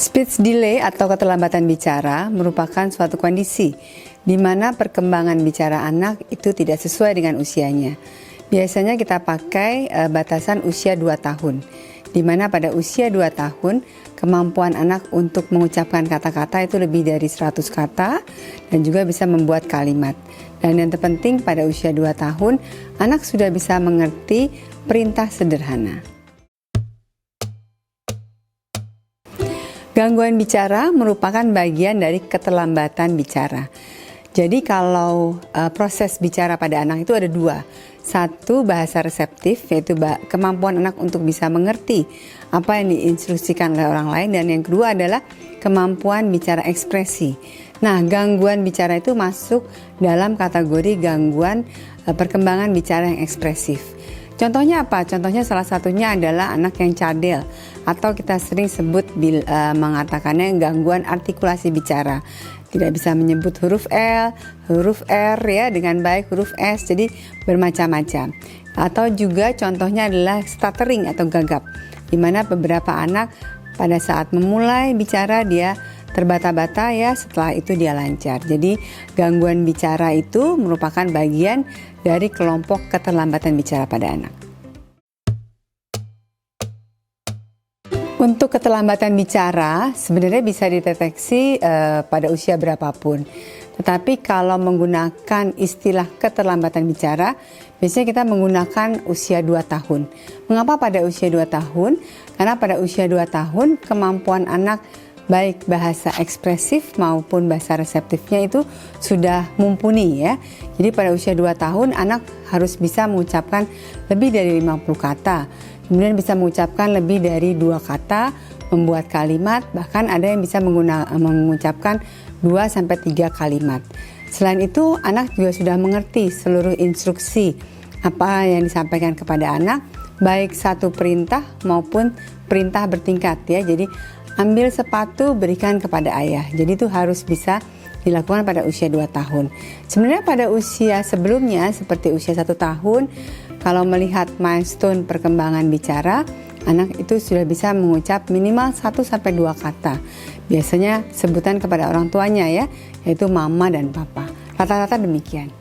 Speech delay atau keterlambatan bicara merupakan suatu kondisi di mana perkembangan bicara anak itu tidak sesuai dengan usianya. Biasanya kita pakai batasan usia 2 tahun, di mana pada usia 2 tahun kemampuan anak untuk mengucapkan kata-kata itu lebih dari 100 kata dan juga bisa membuat kalimat. Dan yang terpenting pada usia 2 tahun, anak sudah bisa mengerti perintah sederhana. Gangguan bicara merupakan bagian dari keterlambatan bicara. Jadi kalau proses bicara pada anak itu ada 2. Satu, bahasa reseptif, yaitu kemampuan anak untuk bisa mengerti apa yang diinstruksikan oleh orang lain. Dan yang kedua adalah kemampuan bicara ekspresi. Nah, gangguan bicara itu masuk dalam kategori gangguan perkembangan bicara yang ekspresif. Contohnya apa? Contohnya salah satunya adalah anak yang cadel atau kita sering sebut mengatakannya gangguan artikulasi bicara. Tidak bisa menyebut huruf L, huruf R ya dengan baik, huruf S, jadi bermacam-macam. Atau juga contohnya adalah stuttering atau gagap, di mana beberapa anak pada saat memulai bicara dia terbata-bata ya, setelah itu dia lancar. Jadi gangguan bicara itu merupakan bagian dari kelompok keterlambatan bicara pada anak. Untuk keterlambatan bicara sebenarnya bisa dideteksi pada usia berapapun. Tetapi kalau menggunakan istilah keterlambatan bicara, biasanya kita menggunakan usia 2 tahun. Mengapa pada usia 2 tahun? Karena pada usia 2 tahun kemampuan anak baik bahasa ekspresif maupun bahasa reseptifnya itu sudah mumpuni ya. Jadi pada usia 2 tahun anak harus bisa mengucapkan lebih dari 50 kata. Kemudian bisa mengucapkan lebih dari 2 kata, membuat kalimat, bahkan ada yang bisa mengucapkan 2-3 kalimat. Selain itu, anak juga sudah mengerti seluruh instruksi apa yang disampaikan kepada anak, baik satu perintah maupun perintah bertingkat ya. Jadi ambil sepatu, berikan kepada ayah. Jadi itu harus bisa dilakukan pada usia 2 tahun. Sebenarnya pada usia sebelumnya seperti usia 1 tahun, kalau melihat milestone perkembangan bicara, anak itu sudah bisa mengucap minimal 1-2 kata. Biasanya sebutan kepada orang tuanya ya, yaitu mama dan papa. Rata-rata demikian.